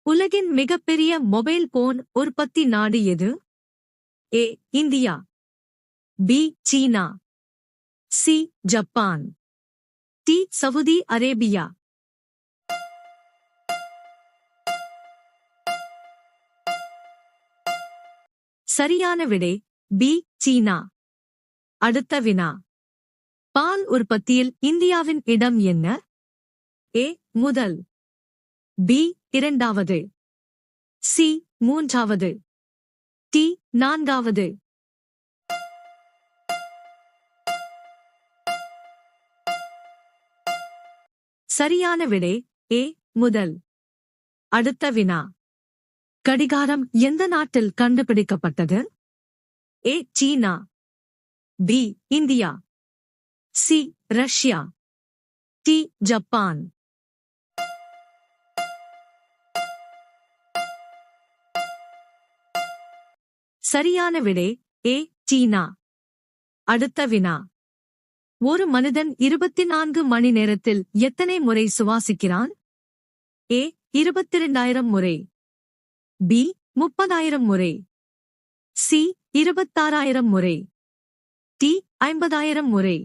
உலகின் மிகப்பெரிய mobile phone உற்பத்தி நாடு எது? ஏ. இந்தியா. பி. சீனா. C. Japan. D. Saudi Arabia. சரியான விடை பி. சீனா. அடுத்த வினா. பால் உற்பத்தியில் இந்தியாவின் இடம் என்ன? ஏ. முதல். பி. இரண்டாவது. சி. மூன்றாவது. டி. நான்காவது. சரியான விடை ஏ. முதல். அடுத்த வினா. கடிகாரம் எந்த நாட்டில் கண்டுபிடிக்கப்பட்டது? ஏ. சீனா. B. India. C. Russia. D. Japan. சரியான விடை ஏ. சீனா. அடுத்த வினா. ஒரு மனிதன் 24 மணி நேரத்தில் எத்தனை முறை சுவாசிக்கிறான்? ஏ. 22,000 முறை. பி. 30,000 முறை. சி. 26,000 முறை. டி. 50,000 முறை.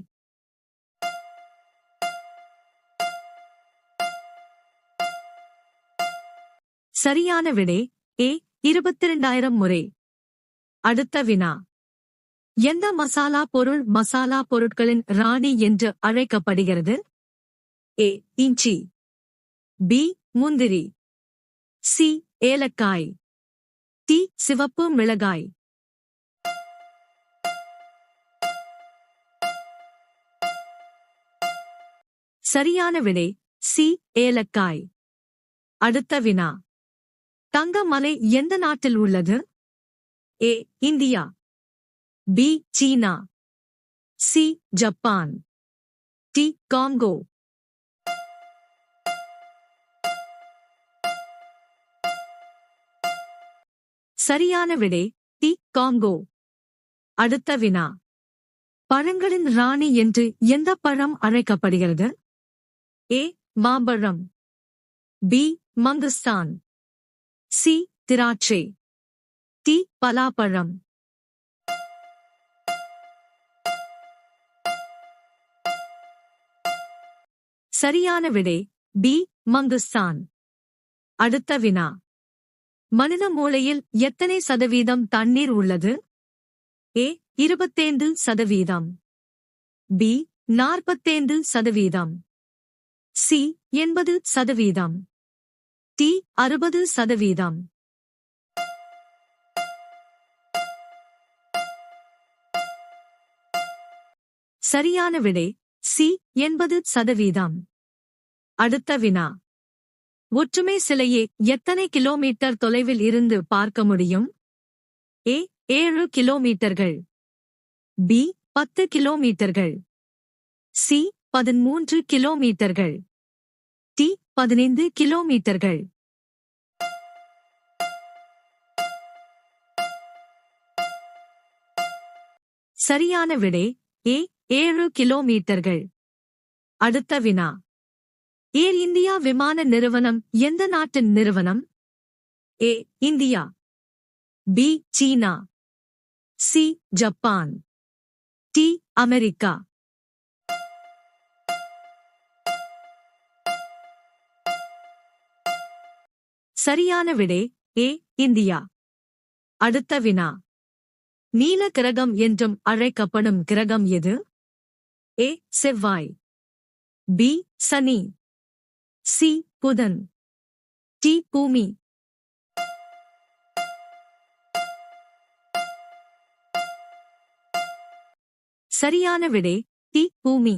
சரியான விடை ஏ. 22,000 முறை. அடுத்த வினா. எந்த மசாலா பொருள் மசாலா பொருட்களின் ராணி என்று அழைக்கப்படுகிறது? ஏ. இஞ்சி. பி. முந்திரி. சி. ஏலக்காய். டி. சிவப்பு மிளகாய். சரியான விடை சி. ஏலக்காய். அடுத்த வினா. தங்க மலை எந்த நாட்டில் உள்ளது? ஏ. இந்தியா. பி. சீனா. சி. ஜப்பான். டி. காங்கோ. சரியான விடை டி. காங்கோ. அடுத்த வினா. பழங்களின் ராணி என்று எந்த பழம் அழைக்கப்படுகிறது? ஏ. மாம்பழம். பி. மங்குஸ்தான். சி. திராட்சை. டி. பலாப்பழம். சரியான விடை பி. மங்குஸ்தான். அடுத்த வினா. மனித மூளையில் எத்தனை சதவீதம் தண்ணீர் உள்ளது? ஏ. 25%. பி. 45%. சி. 80%. டி. 60%. சரியான விடை சி. 80%. அடுத்த வினா. ஒற்றுமை சிலையை எத்தனை கிலோமீட்டர் தொலைவில் இருந்து பார்க்க முடியும்? ஏ. 7 கிலோமீட்டர்கள். பி. 10 கிலோமீட்டர்கள். சி. 13 கிலோமீட்டர்கள். டி. 15 கிலோமீட்டர்கள். சரியான விடை ஏ. 7 கிலோமீட்டர்கள். அடுத்த வினா. ஏர் இந்தியா விமான நிறுவனம் எந்த நாட்டின் நிறுவனம்? ஏ. இந்தியா. பி. சீனா. சி. ஜப்பான். டி. அமெரிக்கா. சரியான விடை ஏ. இந்தியா. அடுத்த வினா. நீல கிரகம் என்றும் அழைக்கப்படும் கிரகம் எது? ஏ. செவ்வாய். பி. சனி. சி. புதன். டி. பூமி. சரியான விடை டி. பூமி.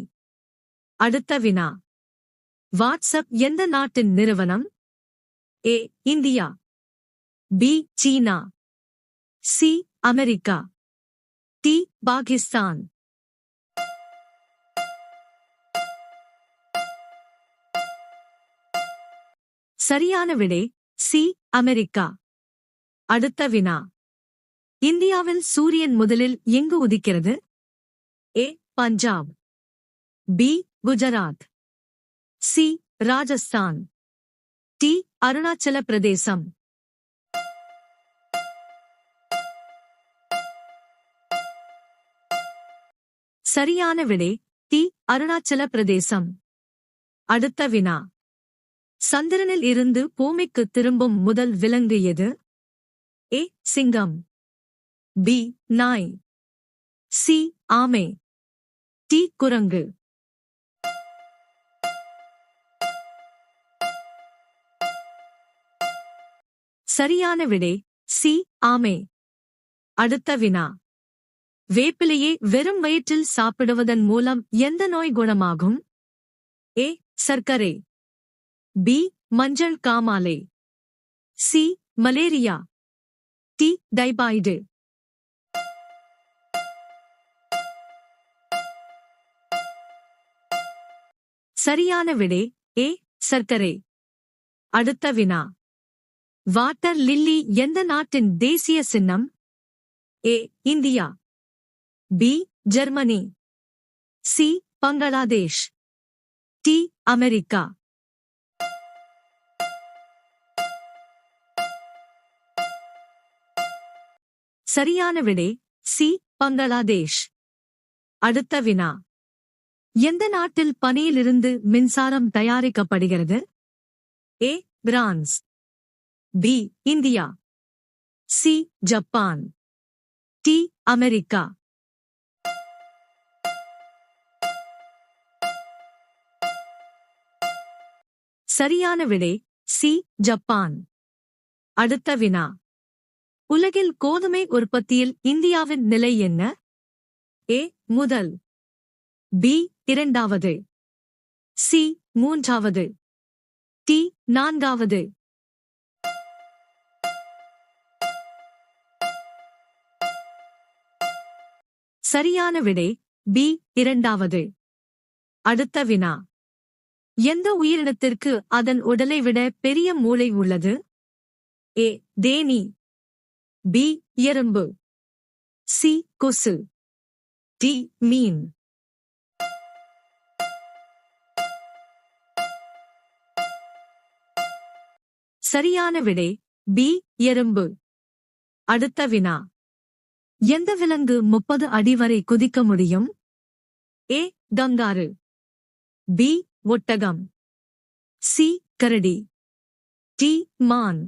அடுத்த வினா. வாட்ஸ்அப் எந்த நாட்டின் நிறுவனம்? ஏ. இந்தியா. பி. சீனா. சி. அமெரிக்கா. டி. பாகிஸ்தான். சரியான விடை சி. அமெரிக்கா. அடுத்த வினா. இந்தியாவில் சூரியன் முதலில் எங்கு உதிக்கிறது? A. Punjab. B. Gujarat. C. Rajasthan. D. Arunachal Pradesh. சரியான விடை டி. அருணாச்சல பிரதேசம். அடுத்த வினா. சந்திரனில் இருந்து பூமிக்கு திரும்பும் முதல் விலங்கு எது? ஏ. சிங்கம். பி. நாய். சி. ஆமை. டி. குரங்கு. சரியான விடை சி. ஆமை. அடுத்த வினா. வேப்பிலையை வெறும் வயிற்றில் சாப்பிடுவதன் மூலம் எந்த நோய் குணமாகும்? ஏ. சர்க்கரை. பி. மஞ்சள் காமாலை. சி. மலேரியா. டி. டைபாய்டு. சரியான விடை ஏ. சர்க்கரை. அடுத்த வினா. வாட்டர் லில்லி எந்த நாட்டின் தேசிய சின்னம்? A. India. B. Germany. C. Bangladesh. D. America. சரியான விடை சி. பங்களாதேஷ். அடுத்த வினா. எந்த நாட்டில் பனியிலிருந்து மின்சாரம் தயாரிக்கப்படுகிறது? A. France. B. India. C. Japan. D. America. சரியான விடை சி. ஜப்பான். அடுத்த வினா. உலகில் கோதுமை உற்பத்தியில் இந்தியாவின் நிலை என்ன? ஏ. முதல். பி. இரண்டாவது. சி. மூன்றாவது. டி. நான்காவது. சரியான விடை பி. இரண்டாவது. அடுத்த வினா. எந்த உயிரினத்திற்கு அதன் உடலை விட பெரிய மூளை உள்ளது? ஏ. தேனீ. பி. எறும்பு. சி. கொசு. டி. மீன். சரியான விடை பி. எறும்பு. அடுத்த வினா. எந்த விலங்கு 30 அடி வரை குதிக்க முடியும்? ஏ. கங்காரு. பி. ஒட்டகம். சி. கரடி. டி. மான்.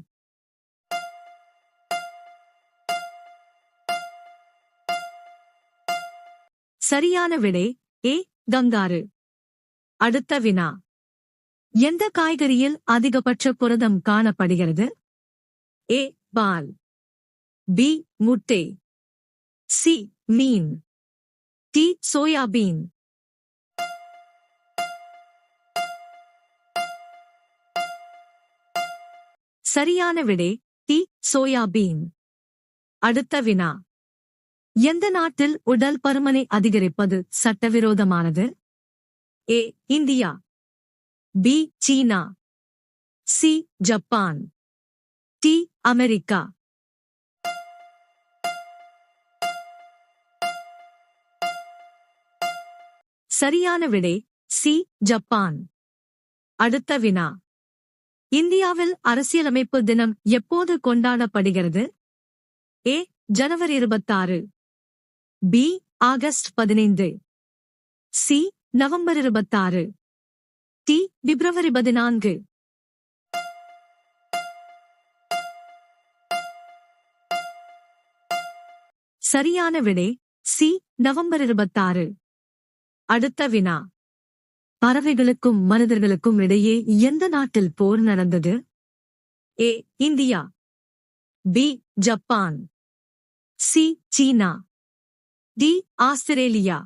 சரியான விடை ஏ. கங்காரு. அடுத்த வினா. எந்த காய்கறியில் அதிகபட்ச புரதம் காணப்படுகிறது? ஏ. பால். பி. முட்டை. சி. மீன். டி. சோயாபீன். சரியான விடை டி. சோயாபீன். அடுத்த வினா. எந்த நாட்டில் உடல் பருமனை அதிகரிப்பது சட்டவிரோதமானது? ஏ. இந்தியா. பி. சீனா. சி. ஜப்பான். டி. அமெரிக்கா. சரியான விடை சி. ஜப்பான். அடுத்த வினா. இந்தியாவில் அரசியலமைப்பு தினம் எப்போது கொண்டாடப்படுகிறது? ஏ. ஜனவரி 26. B. August 15. C. November 26. D. பிப்ரவரி 14. சரியான விடை சி. நவம்பர் 26. அடுத்த வினா. பறவைகளுக்கும் மனிதர்களுக்கும் இடையே எந்த நாட்டில் போர் நடந்தது? ஏ. இந்தியா. பி. ஜப்பான். சி. சீனா. டி. ஆஸ்திரேலியா.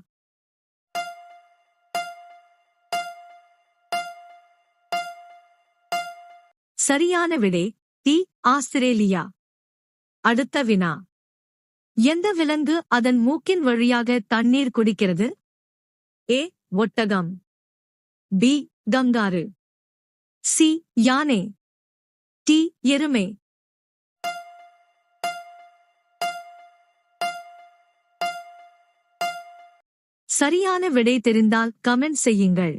சரியான விடை டி. ஆஸ்திரேலியா. அடுத்த வினா. எந்த விலங்கு அதன் மூக்கின் வழியாக தண்ணீர் குடிக்கிறது? ஏ. ஒட்டகம். பி. கங்காரு. சி. யானை. டி. எருமை. சரியான விடை தெரிந்தால் கமெண்ட் செய்யுங்கள்.